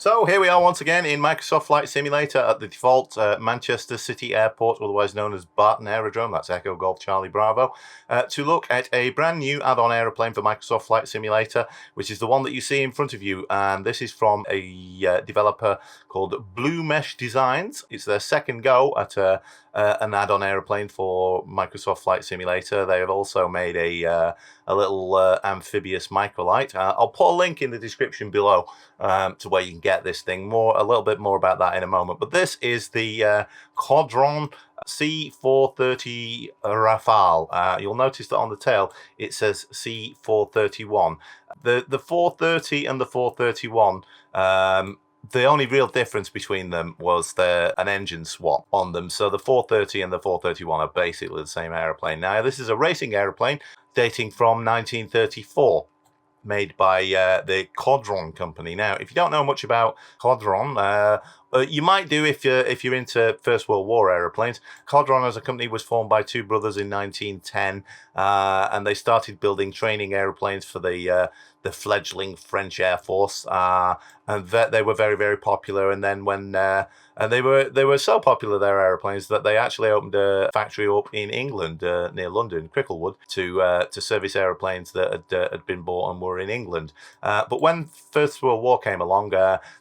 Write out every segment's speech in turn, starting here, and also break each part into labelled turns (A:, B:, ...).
A: So here we are once again in Microsoft Flight Simulator at the default Manchester City Airport, otherwise known as Barton Aerodrome, that's Echo Golf Charlie Bravo, to look at a brand new add-on aeroplane for Microsoft Flight Simulator, which is the one that you see in front of you. And this is from a developer called Blue Mesh Designs. It's their second go at an add-on aeroplane for Microsoft Flight Simulator. They have also made a little amphibious microlight. I'll put a link in the description below to where you can get this thing. A little bit more about that in a moment. But this is the Caudron C.430 Rafale. You'll notice that on the tail it says C.431. The 430 and the 431. The only real difference between them was an engine swap on them. So the 430 and the 431 are basically the same aeroplane. Now, this is a racing aeroplane dating from 1934, made by the Caudron company. Now, if you don't know much about Caudron, you might do if you're into First World War aeroplanes. Caudron as a company was formed by two brothers in 1910, and they started building training aeroplanes for the fledgling French Air Force, and they were very, very popular. And then when and they were so popular, their aeroplanes, that they actually opened a factory up in England near London, Cricklewood, to service aeroplanes that had been bought and were in England. But when First World War came along,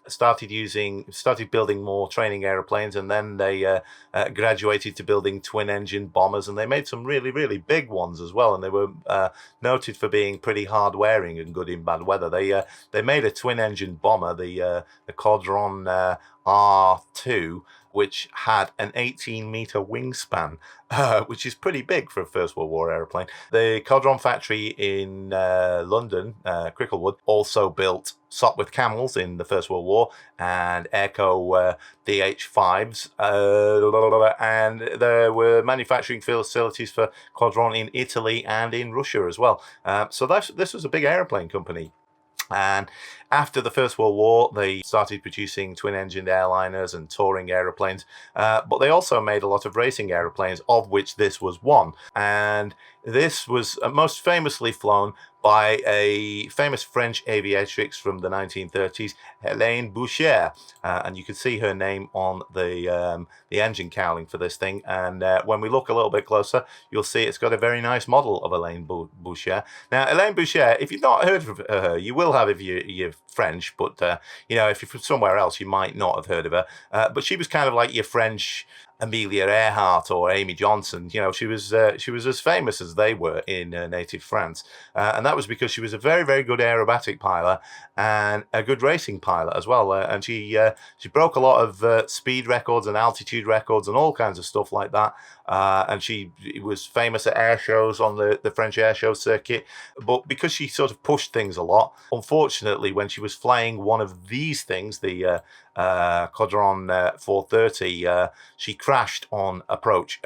A: started building more training aeroplanes, and then they graduated to building twin-engine bombers, and they made some really, really big ones as well. And they were noted for being pretty hard-wearing and good in bad weather. They made a twin-engine bomber, the Caudron R2, which had an 18-meter wingspan, which is pretty big for a First World War aeroplane. The Caudron factory in London, Cricklewood, also built Sopwith Camels in the First World War and Airco DH5s, and there were manufacturing facilities for Caudron in Italy and in Russia as well. So this was a big aeroplane company. And after the First World War, they started producing twin-engined airliners and touring aeroplanes, but they also made a lot of racing aeroplanes, of which this was one. And this was most famously flown by a famous French aviatrix from the 1930s, Hélène Boucher, and you can see her name on the engine cowling for this thing. And when we look a little bit closer, you'll see it's got a very nice model of Hélène Boucher. Now, Hélène Boucher, if you've not heard of her, you will have if you're French, but if you're from somewhere else, you might not have heard of her. But she was kind of like your French Amelia Earhart or Amy Johnson. She was as famous as they were in native France, and that was because she was a very, very good aerobatic pilot and a good racing pilot as well. And she broke a lot of speed records and altitude records and all kinds of stuff like that. And she was famous at air shows on the French air show circuit. But because she sort of pushed things a lot, unfortunately, when she was flying one of these things, the Caudron 430, she crashed on approach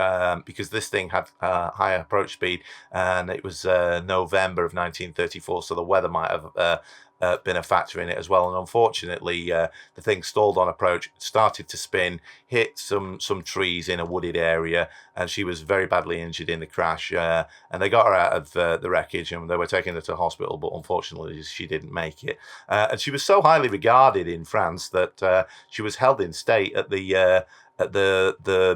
A: because this thing had high approach speed, and it was November of 1934, so the weather might have been a factor in it as well. And unfortunately, the thing stalled on approach, started to spin, hit some trees in a wooded area, and she was very badly injured in the crash. And they got her out of the wreckage, and they were taking her to hospital, but unfortunately she didn't make it. And she was so highly regarded in France that she was held in state at the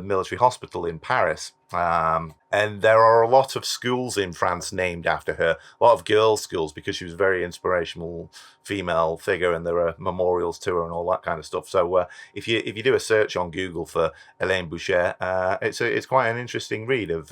A: military hospital in Paris. And there are a lot of schools in France named after her, a lot of girls' schools, because she was a very inspirational female figure, and there are memorials to her and all that kind of stuff. So if you do a search on Google for Hélène Boucher, it's quite an interesting read of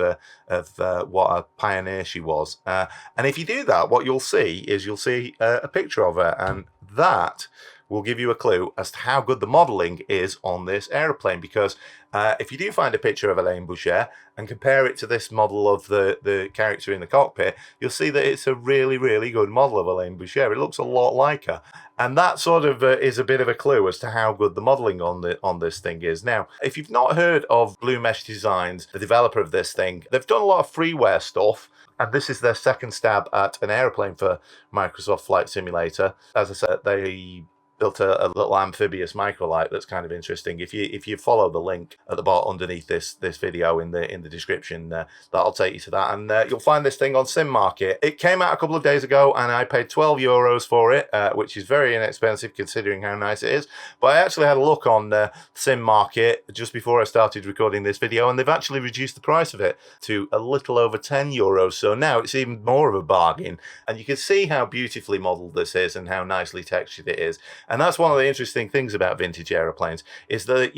A: what a pioneer she was. And if you do that, what you'll see is a picture of her, and that will give you a clue as to how good the modelling is on this aeroplane. Because if you do find a picture of Hélène Boucher and compare it to this model of the character in the cockpit, you'll see that it's a really, really good model of Hélène Boucher. It looks a lot like her. And that sort of is a bit of a clue as to how good the modelling on this thing is. Now, if you've not heard of Blue Mesh Designs, the developer of this thing, they've done a lot of freeware stuff, and this is their second stab at an aeroplane for Microsoft Flight Simulator. As I said, they built a little amphibious microlight that's kind of interesting. If you follow the link at the bottom underneath this video in the description, that'll take you to that, and you'll find this thing on Sim Market. It came out a couple of days ago, and I paid €12 for it, which is very inexpensive considering how nice it is. But I actually had a look on Sim Market just before I started recording this video, and they've actually reduced the price of it to a little over €10. So now it's even more of a bargain, and you can see how beautifully modelled this is and how nicely textured it is. And that's one of the interesting things about vintage aeroplanes, is that,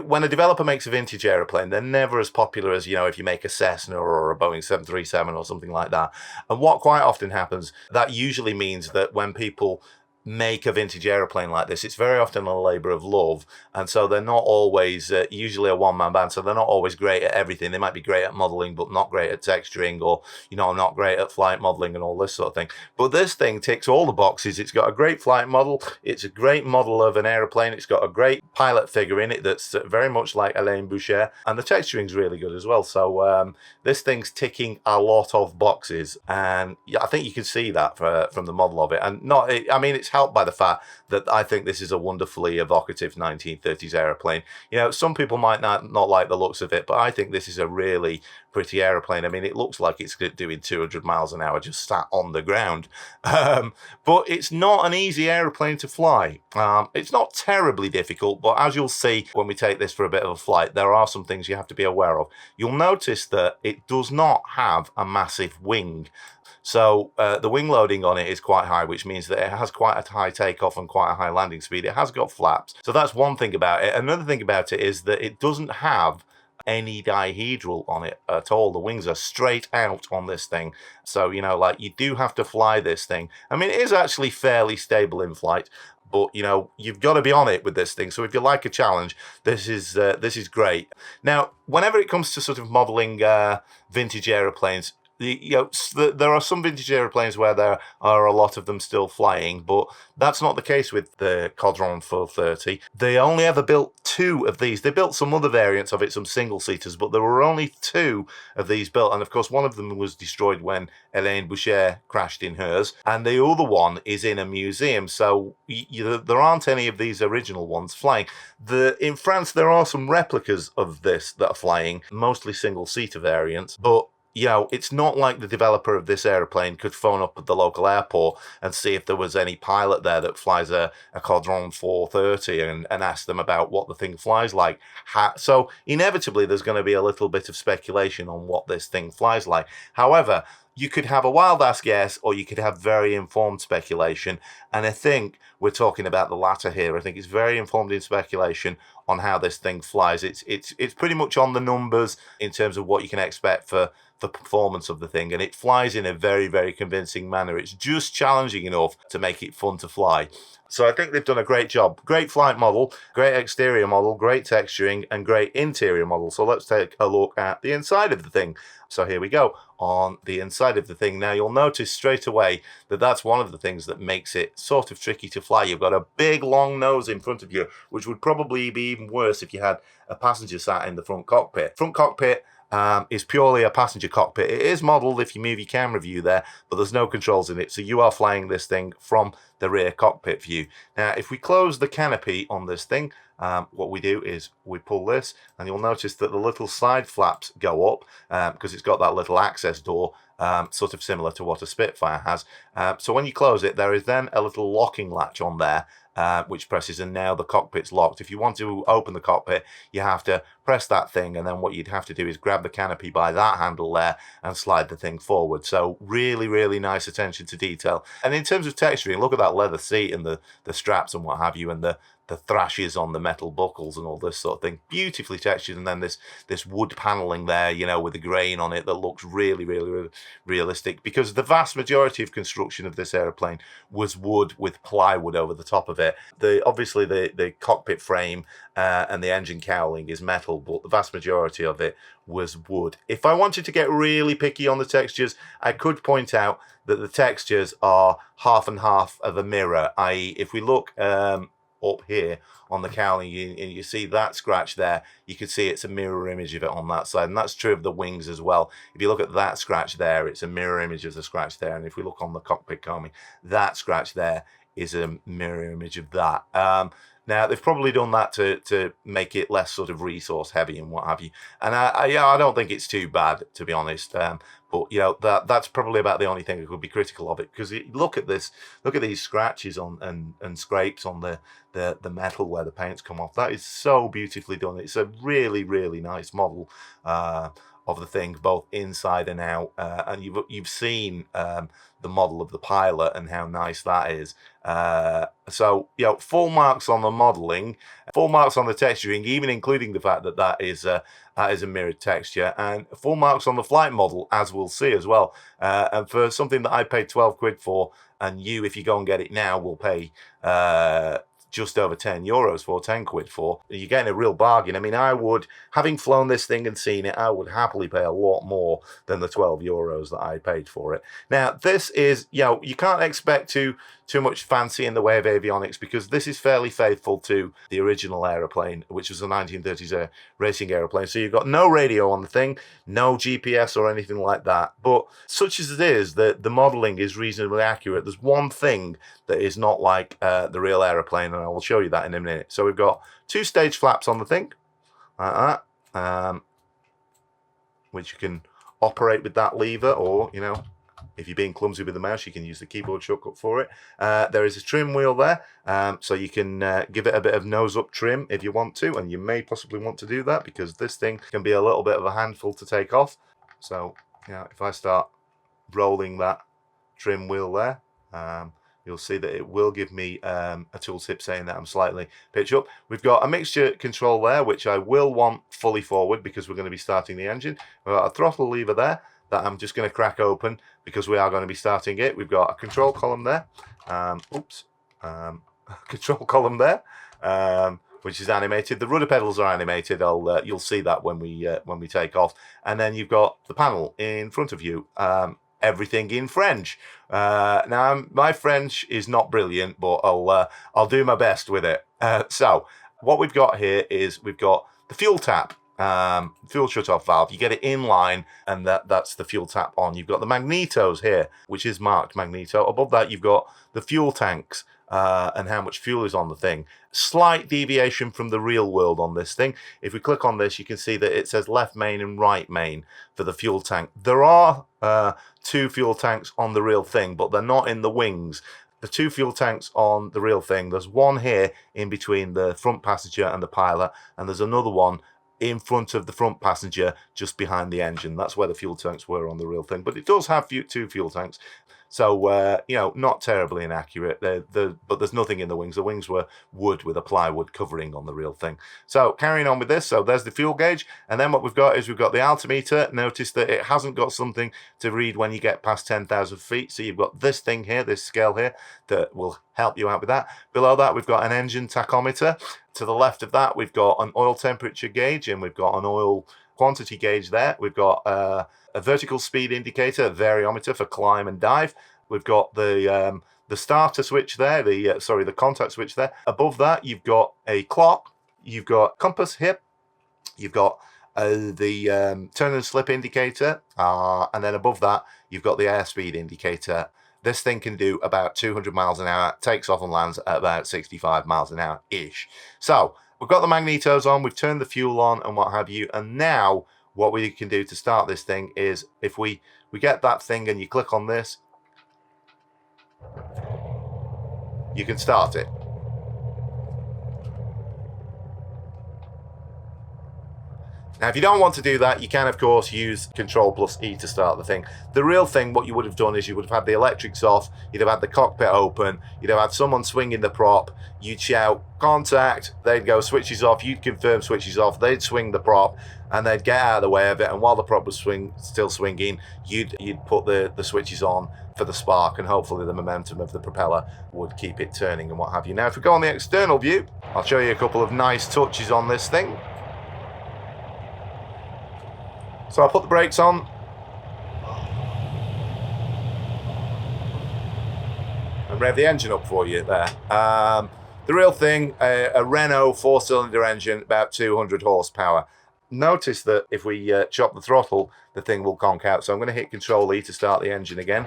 A: when a developer makes a vintage aeroplane, they're never as popular as, if you make a Cessna or a Boeing 737 or something like that. And what quite often happens, that usually means that when people make a vintage aeroplane like this, it's very often a labor of love, and so they're not always usually a one-man band, so they're not always great at everything. They might be great at modeling but not great at texturing, or not great at flight modeling and all this sort of thing. But this thing ticks all the boxes. It's got a great flight model, it's a great model of an aeroplane, it's got a great pilot figure in it that's very much like Alain Boucher, and the texturing's really good as well. So this thing's ticking a lot of boxes, and I think you can see that from the model of it. And it's helped by the fact that I think this is a wonderfully evocative 1930s aeroplane. Some people might not like the looks of it, but I think this is a really pretty aeroplane. I mean, it looks like it's doing 200 miles an hour just sat on the ground. But it's not an easy aeroplane to fly. It's not terribly difficult, but as you'll see when we take this for a bit of a flight, there are some things you have to be aware of. You'll notice that it does not have a massive wing. So the wing loading on it is quite high, which means that it has quite a high takeoff and quite a high landing speed. It has got flaps. So that's one thing about it. Another thing about it is that it doesn't have any dihedral on it at all. The wings are straight out on this thing. So, you do have to fly this thing. I mean, it is actually fairly stable in flight, but you've got to be on it with this thing. So if you like a challenge, this is great. Now, whenever it comes to sort of modeling vintage aeroplanes, there are some vintage aeroplanes where there are a lot of them still flying, but that's not the case with the Caudron 430. They only ever built 2 of these. They built some other variants of it, some single-seaters, but there were only 2 of these built, and of course one of them was destroyed when Alain Boucher crashed in hers, and the other one is in a museum, so there aren't any of these original ones flying. In France there are some replicas of this that are flying, mostly single-seater variants, but it's not like the developer of this aeroplane could phone up at the local airport and see if there was any pilot there that flies a Caudron 430 and ask them about what the thing flies like. So inevitably there's going to be a little bit of speculation on what this thing flies like. However, you could have a wild-ass guess, or you could have very informed speculation, and I think we're talking about the latter here. I think it's very informed in speculation on how this thing flies. It's pretty much on the numbers in terms of what you can expect for the performance of the thing, and it flies in a very, very convincing manner. It's just challenging enough to make it fun to fly. So I think they've done a great job. Great flight model, great exterior model, great texturing, and great interior model. So let's take a look at the inside of the thing. So here we go on the inside of the thing. Now you'll notice straight away that that's one of the things that makes it sort of tricky to fly. You've got a big long nose in front of you, which would probably be even worse if you had a passenger sat in the front cockpit. Front cockpit is purely a passenger cockpit. It is modelled if you move your camera view there, but there's no controls in it, so you are flying this thing from the rear cockpit view. Now if we close the canopy on this thing, what we do is we pull this, and you'll notice that the little side flaps go up because it's got that little access door, sort of similar to what a Spitfire has. So when you close it, there is then a little locking latch on there, which presses, and now the cockpit's locked. If you want to open the cockpit, you have to press that thing, and then what you'd have to do is grab the canopy by that handle there and slide the thing forward. So really, really nice attention to detail. And in terms of texturing, look at that leather seat and the straps and what have you, and the thrashes on the metal buckles and all this sort of thing, beautifully textured. And then this wood paneling there, with the grain on it, that looks really, really, really realistic, because the vast majority of construction of this aeroplane was wood with plywood over the top of it. Obviously the cockpit frame and the engine cowling is metal, but the vast majority of it was wood. If I wanted to get really picky on the textures, I could point out that the textures are half and half of a mirror, i.e. if we look up here on the cowling, and you see that scratch there, you can see it's a mirror image of it on that side, and that's true of the wings as well. If you look at that scratch there, it's a mirror image of the scratch there, and if we look on the cockpit combing, that scratch there is a mirror image of that. Now, they've probably done that to make it less sort of resource heavy and what have you. And I don't think it's too bad, to be honest. But you know, that's probably about the only thing I could be critical of it, because look at this, look at these scratches on and scrapes on the metal where the paint's come off. That is so beautifully done. It's a really, really nice model of the thing, both inside and out. And you've seen the model of the pilot and how nice that is. So, you know, full marks on the modeling, full marks on the texturing, even including the fact that that is a mirrored texture, and full marks on the flight model, as we'll see as well. And for something that I paid 12 quid for, and you, if you go and get it now, will pay just over 10 euros for, 10 quid for, you're getting a real bargain. I mean, I would, having flown this thing and seen it, I would happily pay a lot more than the 12 euros that I paid for it. Now, this is, you know, you can't expect too much fancy in the way of avionics, because this is fairly faithful to the original aeroplane, which was a 1930s racing aeroplane. So you've got no radio on the thing, no GPS or anything like that. But such as it is, the modeling is reasonably accurate. There's one thing that is not like the real aeroplane, and I will show you that in a minute. So we've got 2 stage flaps on the thing, like that, which you can operate with that lever, or, you know, if you're being clumsy with the mouse, you can use the keyboard shortcut for it. There is a trim wheel there, so you can give it a bit of nose-up trim if you want to, and you may possibly want to do that, because this thing can be a little bit of a handful to take off. So, you know, if I start rolling that trim wheel there, you'll see that it will give me a tooltip saying that I'm slightly pitched up. We've got a mixture control there, which I will want fully forward because we're going to be starting the engine. We've got a throttle lever there that I'm just going to crack open because we are going to be starting it. We've got a control column there. Control column there, which is animated. The rudder pedals are animated. You'll see that when we take off. And then you've got the panel in front of you. Everything in French. Now, my French is not brilliant, but I'll do my best with it. So what we've got here is we've got the fuel tap. Fuel shutoff valve. You get it in line, and that's the fuel tap on. You've got the magnetos here, which is marked magneto. Above that, you've got the fuel tanks and how much fuel is on the thing. Slight deviation from the real world on this thing. If we click on this, you can see that it says left main and right main for the fuel tank. There are 2 fuel tanks on the real thing, but they're not in the wings. The 2 fuel tanks on the real thing, there's one here in between the front passenger and the pilot, and there's another one in front of the front passenger just behind the engine. That's where the fuel tanks were on the real thing. But it does have 2 fuel tanks. So, you know, not terribly inaccurate. But there's nothing in the wings. The wings were wood with a plywood covering on the real thing. So carrying on with this, so there's the fuel gauge. And then what we've got is we've got the altimeter. Notice that it hasn't got something to read when you get past 10,000 feet. So you've got this thing here, this scale here, that will help you out with that. Below that, we've got an engine tachometer. To the left of that, we've got an oil temperature gauge, and we've got an oil quantity gauge there. We've got a vertical speed indicator, a variometer for climb and dive. We've got the starter switch there, the contact switch there. Above that, you've got a clock. You've got compass here. You've got the turn and slip indicator, and then above that, you've got the airspeed indicator. This thing can do about 200 miles an hour, takes off and lands at about 65 miles an hour-ish. So we've got the magnetos on, we've turned the fuel on and what have you, and now what we can do to start this thing is if we get that thing and you click on this, you can start it. Now, if you don't want to do that, you can, of course, use Control plus E to start the thing. The real thing, what you would have done is you would have had the electrics off, you'd have had the cockpit open, you'd have had someone swinging the prop, you'd shout, contact, they'd go switches off, you'd confirm switches off, they'd swing the prop, and they'd get out of the way of it, and while the prop was still swinging, you'd put the switches on for the spark, and hopefully the momentum of the propeller would keep it turning and what have you. Now, if we go on the external view, I'll show you a couple of nice touches on this thing. So I'll put the brakes on. And rev the engine up for you there. The real thing, a Renault 4-cylinder engine, about 200 horsepower. Notice that if we chop the throttle, the thing will conk out. So I'm going to hit Control E to start the engine again.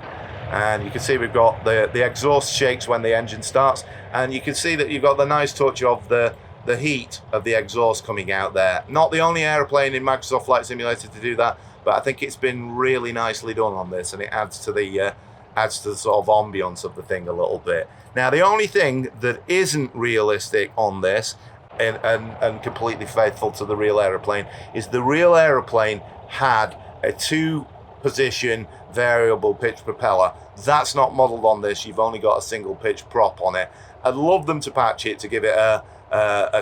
A: And you can see we've got the exhaust shakes when the engine starts, and you can see that you've got the nice touch of the heat of the exhaust coming out there. Not the only aeroplane in Microsoft Flight Simulator to do that, but I think it's been really nicely done on this, and it adds to the sort of ambience of the thing a little bit. Now, the only thing that isn't realistic on this and completely faithful to the real aeroplane is the real aeroplane had a 2-position variable pitch propeller. That's not modelled on this. You've only got a single pitch prop on it. I'd love them to patch it to give it a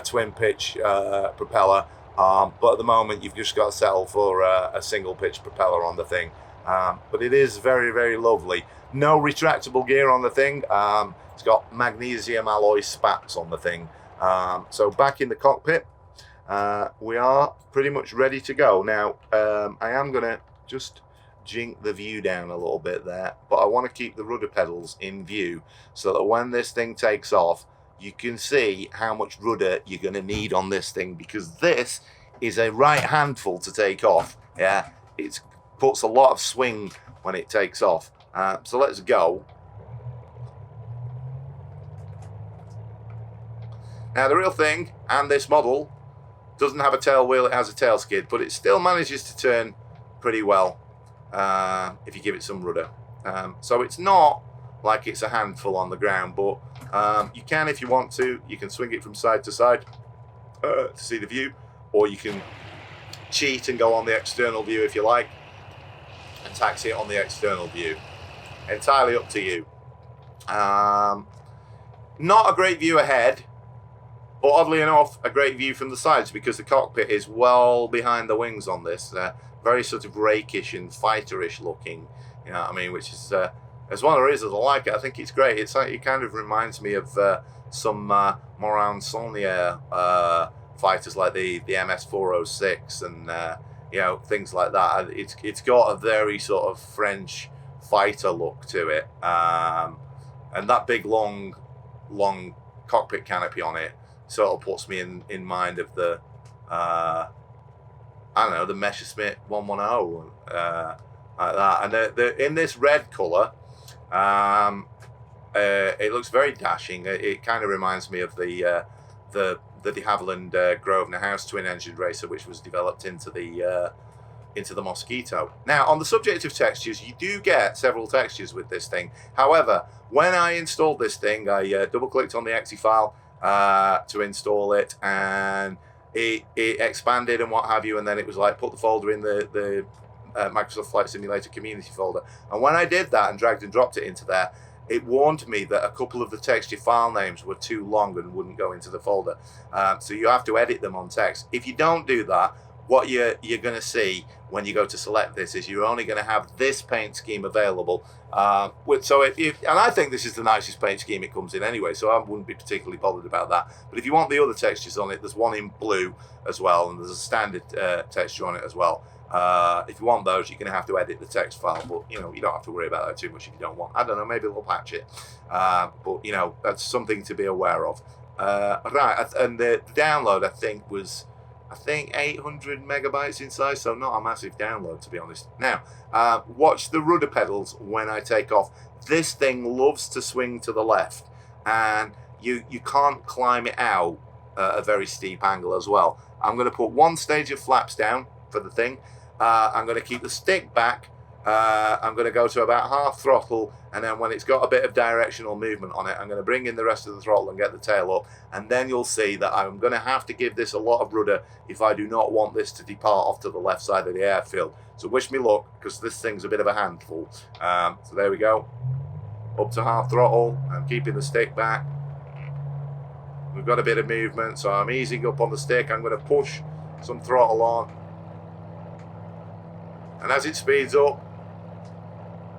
A: twin pitch propeller, but at the moment you've just got to settle for a single pitch propeller on the thing. But it is very, very lovely. No retractable gear on the thing. It's got magnesium alloy spats on the thing. So back in the cockpit, we are pretty much ready to go. Now, I am going to just jink the view down a little bit there, but I want to keep the rudder pedals in view so that when this thing takes off, you can see how much rudder you're going to need on this thing, because this is a right handful to take off. Yeah, it puts a lot of swing when it takes off. So let's go. Now, the real thing, and this model, doesn't have a tail wheel, it has a tail skid, but it still manages to turn pretty well if you give it some rudder. So it's not like it's a handful on the ground, but you can, if you want to, you can swing it from side to side to see the view, or you can cheat and go on the external view if you like, and taxi it on the external view. Entirely up to you. Not a great view ahead, but oddly enough, a great view from the sides, because the cockpit is well behind the wings on this. Very sort of rakish and fighterish looking, you know what I mean, which is it's one of the reasons I like it. I think it's great. It kind of reminds me of some more ancien fighters like the MS-406 and you know, things like that. It's got a very sort of French fighter look to it, and that big long cockpit canopy on it sort of puts me in mind of the I don't know, the Messerschmitt 110 like that. And they're in this red colour. It looks very dashing. It kind of reminds me of the de Havilland Grosvenor House twin-engine racer, which was developed into the Mosquito. Now, on the subject of textures, you do get several textures with this thing. However, when I installed this thing, I double-clicked on the exe file to install it, and it expanded and what have you, and then it was like, put the folder in the Microsoft Flight Simulator community folder. And when I did that and dragged and dropped it into there, it warned me that a couple of the texture file names were too long and wouldn't go into the folder. So you have to edit them on text. If you don't do that, what you're going to see when you go to select this is you're only going to have this paint scheme available. So and I think this is the nicest paint scheme it comes in anyway, so I wouldn't be particularly bothered about that. But if you want the other textures on it, there's one in blue as well, and there's a standard texture on it as well. If you want those, you're going to have to edit the text file, but you know, you don't have to worry about that too much if you don't want. I don't know, maybe they'll patch it, but you know, that's something to be aware of. Right, and the download I think was 800 megabytes in size, so not a massive download, to be honest. Now, watch the rudder pedals when I take off. This thing loves to swing to the left, and you can't climb it out at a very steep angle as well. I'm going to put one stage of flaps down for the thing. I'm going to keep the stick back. I'm going to go to about half throttle, and then when it's got a bit of directional movement on it, I'm going to bring in the rest of the throttle and get the tail up, and then you'll see that I'm going to have to give this a lot of rudder if I do not want this to depart off to the left side of the airfield. So wish me luck, because this thing's a bit of a handful. So there we go, up to half throttle. I'm keeping the stick back. We've got a bit of movement, so I'm easing up on the stick. I'm going to push some throttle on, and as it speeds up,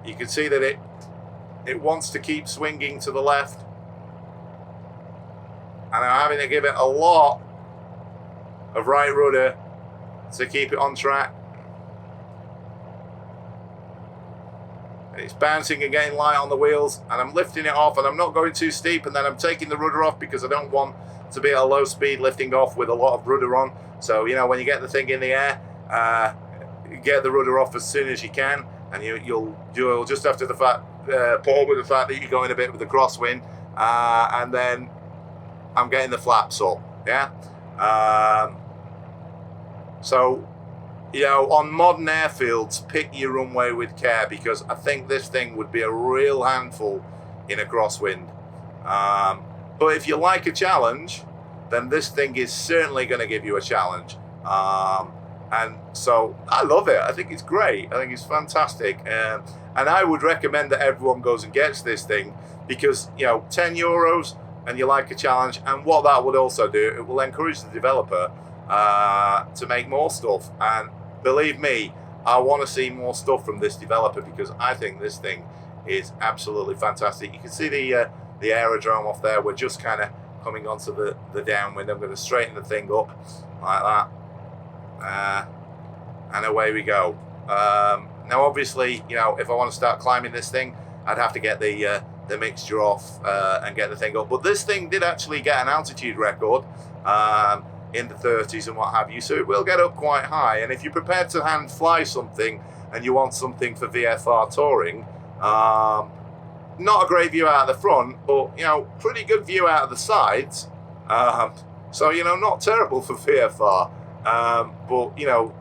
A: you can see that it wants to keep swinging to the left, and I'm having to give it a lot of right rudder to keep it on track. And it's bouncing and getting light on the wheels, and I'm lifting it off, and I'm not going too steep, and then I'm taking the rudder off because I don't want to be at a low speed lifting off with a lot of rudder on. So, you know, when you get the thing in the air, get the rudder off as soon as you can, and you'll just have to port with the fact that you're going a bit with the crosswind, and then I'm getting the flaps up. Yeah. So, you know, on modern airfields, pick your runway with care, because I think this thing would be a real handful in a crosswind. But if you like a challenge, then this thing is certainly going to give you a challenge. And so I love it. I think it's great. I think it's fantastic. And I would recommend that everyone goes and gets this thing, because, you know, €10 and you like a challenge. And what that would also do, it will encourage the developer to make more stuff. And believe me, I want to see more stuff from this developer, because I think this thing is absolutely fantastic. You can see the aerodrome off there. We're just kind of coming onto the downwind. I'm going to straighten the thing up like that. And away we go. Now, obviously, you know, if I want to start climbing this thing, I'd have to get the mixture off and get the thing up. But this thing did actually get an altitude record in the 30s and what have you, so it will get up quite high. And if you're prepared to hand fly something and you want something for VFR touring, not a great view out of the front, but, you know, pretty good view out of the sides. So, you know, not terrible for VFR. But, you know,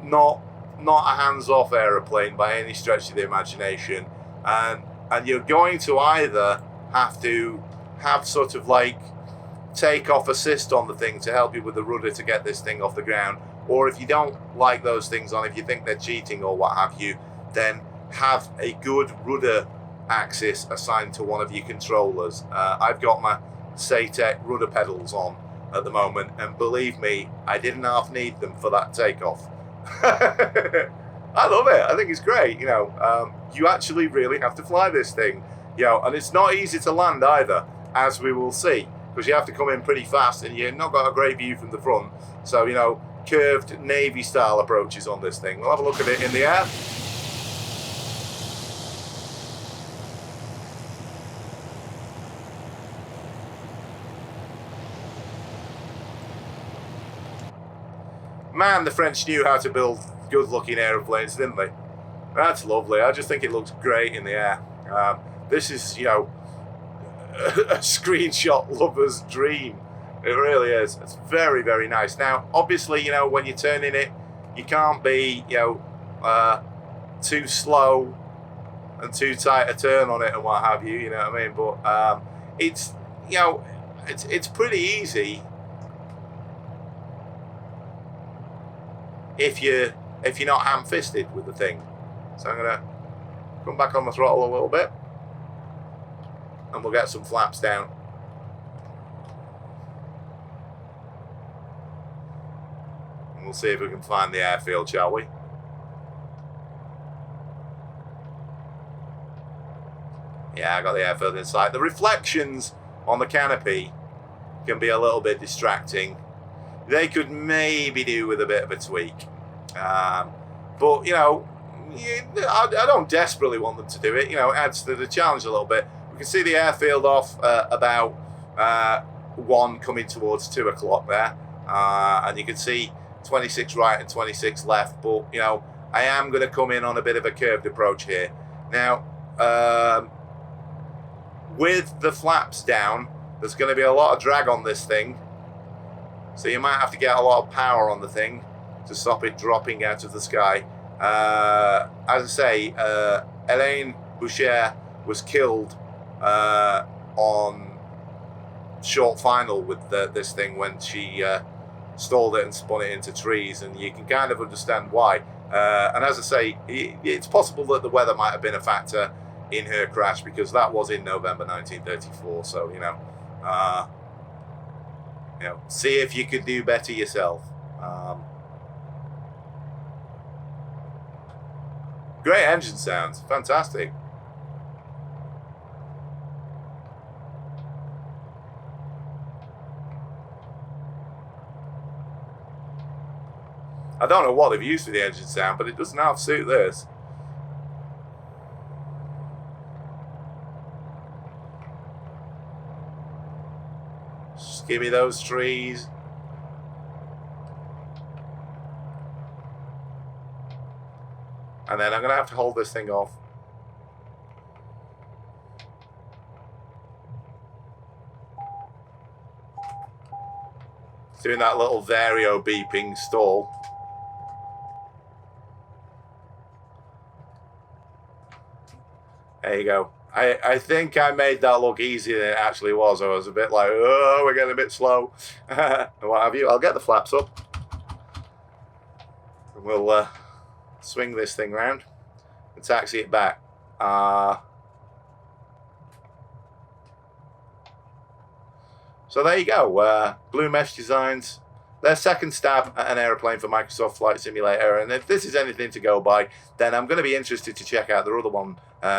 A: not a hands-off aeroplane by any stretch of the imagination. And you're going to either have to have sort of like takeoff assist on the thing to help you with the rudder to get this thing off the ground, or if you don't like those things on, if you think they're cheating or what have you, then have a good rudder axis assigned to one of your controllers. I've got my Saytech rudder pedals on at the moment, and believe me, I didn't half need them for that takeoff. I love it. I think it's great. You know, you actually really have to fly this thing, you know, and it's not easy to land either, as we will see, because you have to come in pretty fast and you've not got a great view from the front. So, you know, curved Navy style approaches on this thing. We'll have a look at it in the air. Man, the French knew how to build good-looking aeroplanes, didn't they? That's lovely. I just think it looks great in the air. This is, you know, a screenshot lover's dream. It really is. It's very, very nice. Now, obviously, you know, when you're turning it, you can't be, you know, too slow and too tight a turn on it and what have you. You know what I mean? But it's, you know, it's pretty easy if you're not ham-fisted with the thing. So I'm gonna come back on the throttle a little bit, and we'll get some flaps down. And we'll see if we can find the airfield, shall we? Yeah, I got the airfield in sight. The reflections on the canopy can be a little bit distracting. They could maybe do with a bit of a tweak. But, you know, I don't desperately want them to do it. You know, it adds to the challenge a little bit. We can see the airfield off about 1 coming towards 2 o'clock there. And you can see 26 right and 26 left. But, you know, I am going to come in on a bit of a curved approach here. Now, with the flaps down, there's going to be a lot of drag on this thing. So you might have to get a lot of power on the thing to stop it dropping out of the sky. As I say, Hélène Boucher was killed on short final with this thing when she stalled it and spun it into trees, and you can kind of understand why. And as I say, it's possible that the weather might have been a factor in her crash, because that was in November 1934. So, you know, see if you could do better yourself. Great engine sounds, fantastic. I don't know what they've used for the engine sound, but it doesn't half suit this. Just give me those trees. And then I'm going to have to hold this thing off. Doing that little vario beeping stall. There you go. I think I made that look easier than it actually was. I was a bit like, oh, we're getting a bit slow. What have you. I'll get the flaps up. And we'll swing this thing round and taxi it back. So there you go. Blue Mesh Designs, their second stab at an aeroplane for Microsoft Flight Simulator. And if this is anything to go by, then I'm going to be interested to check out their other one,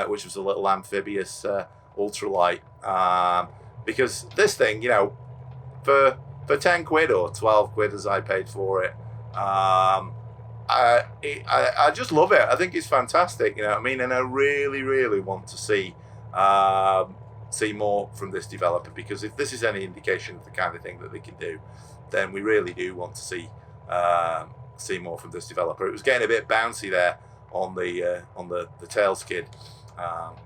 A: which was a little amphibious ultralight. Because this thing, you know, for 10 quid or 12 quid as I paid for it, I just love it. I think it's fantastic, you know what I mean? And I really, really want to see more from this developer, because if this is any indication of the kind of thing that they can do, then we really do want to see more from this developer. It was getting a bit bouncy there on the tail skid,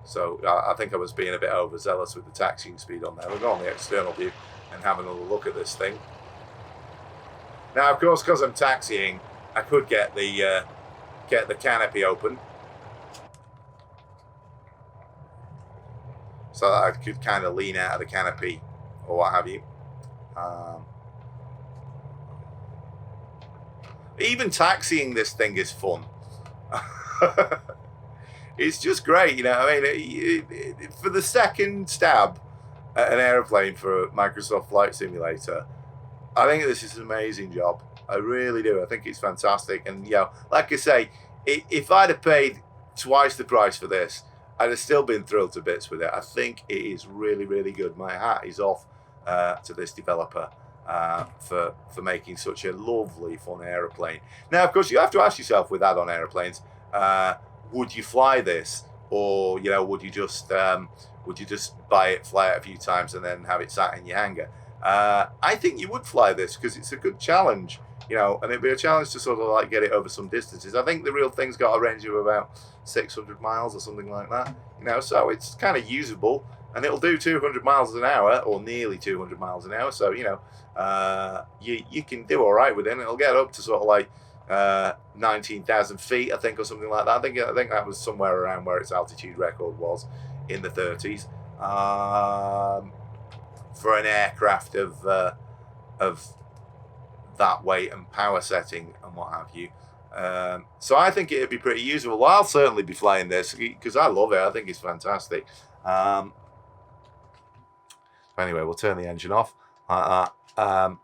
A: so I think I was being a bit overzealous with the taxiing speed on there. We'll go on the external view and have another look at this thing. Now, of course, because I'm taxiing, I could get the canopy open, so that I could kind of lean out of the canopy or what have you. Even taxiing this thing is fun. It's just great, you know. I mean, for the second stab at an aeroplane for Microsoft Flight Simulator, I think this is an amazing job. I really do. I think it's fantastic. And, you know, like I say, if I'd have paid twice the price for this, I'd have still been thrilled to bits with it. I think it is really, really good. My hat is off to this developer for making such a lovely, fun aeroplane. Now, of course, you have to ask yourself with add-on aeroplanes, would you fly this, or, you know, would you just buy it, fly it a few times, and then have it sat in your hangar? I think you would fly this because it's a good challenge, you know, and it'd be a challenge to sort of like get it over some distances. I think the real thing's got a range of about 600 miles or something like that, you know, so it's kind of usable, and it'll do 200 miles an hour or nearly 200 miles an hour. So, you know, you can do all right with it. And it'll get up to sort of like 19,000 feet, I think, or something like that. I think that was somewhere around where its altitude record was, in the 30s. For an aircraft of that weight and power setting and what have you. So I think it'd be pretty useful. Well, I'll certainly be flying this because I love it. I think it's fantastic. Anyway, we'll turn the engine off.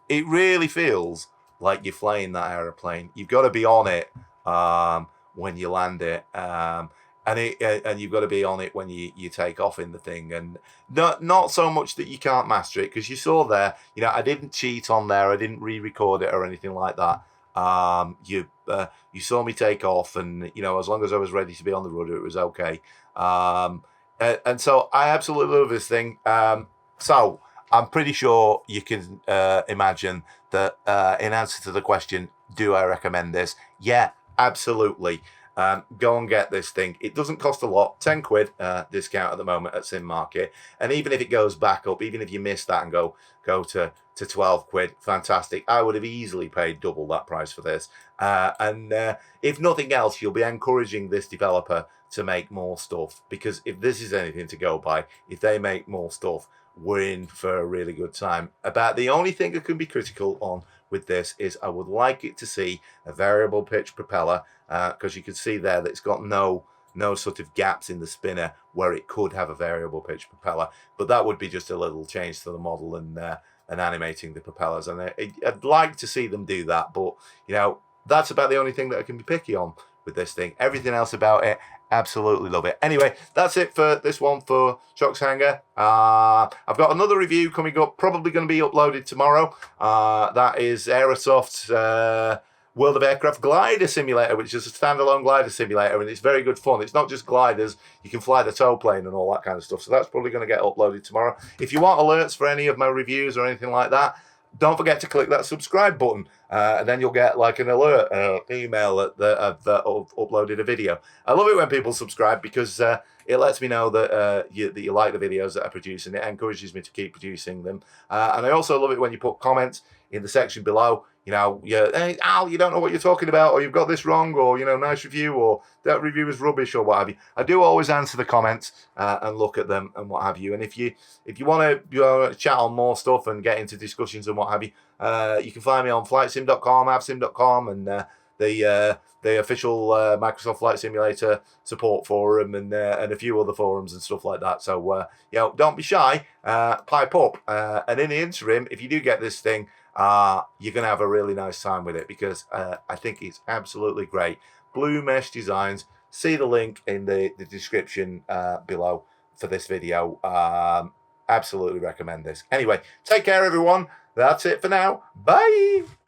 A: It really feels like you're flying that aeroplane. You've got to be on it when you land it. And you've got to be on it when you take off in the thing, and not so much that you can't master it, because you saw there, you know, I didn't cheat on there, I didn't re-record it or anything like that. You saw me take off, and, you know, as long as I was ready to be on the rudder, it was okay. And so I absolutely love this thing. So I'm pretty sure you can imagine that in answer to the question, do I recommend this? Yeah, absolutely. Go and get this thing. It doesn't cost a lot, 10 quid discount at the moment at Sim Market. And even if it goes back up, even if you miss that and go to 12 quid, fantastic. I would have easily paid double that price for this. And if nothing else, you'll be encouraging this developer to make more stuff, because if this is anything to go by, if they make more stuff, we're in for a really good time. About the only thing I can be critical on with this is I would like it to see a variable pitch propeller, because you can see there that it's got no sort of gaps in the spinner where it could have a variable pitch propeller. But that would be just a little change to the model and animating the propellers. And I'd like to see them do that, but, you know, that's about the only thing that I can be picky on with this thing. Everything else about it, absolutely love it. Anyway, that's it for this one for Chuck's Hangar. I've got another review coming up, probably going to be uploaded tomorrow. That is Aerosoft's World of Aircraft Glider Simulator, which is a standalone glider simulator, and it's very good fun. It's not just gliders, you can fly the tow plane and all that kind of stuff. So that's probably going to get uploaded tomorrow. If you want alerts for any of my reviews or anything like that, don't forget to click that subscribe button, and then you'll get like an alert email that I've uploaded a video. I love it when people subscribe, because it lets me know that you like the videos that I produce, and it encourages me to keep producing them. And I also love it when you put comments. in the section below. You know, hey, Al, you don't know what you're talking about, or you've got this wrong, or, you know, nice review, or that review is rubbish, or what have you. I do always answer the comments and look at them and what have you. And if you want to chat on more stuff and get into discussions and what have you, you can find me on flightsim.com, avsim.com, and the official Microsoft Flight Simulator support forum, and a few other forums and stuff like that. So, you know, don't be shy, pipe up. And in the interim, if you do get this thing, you're going to have a really nice time with it, because I think it's absolutely great. Blue mesh designs. See the link in the description below for this video. Absolutely recommend this. Anyway, take care, everyone. That's it for now. Bye.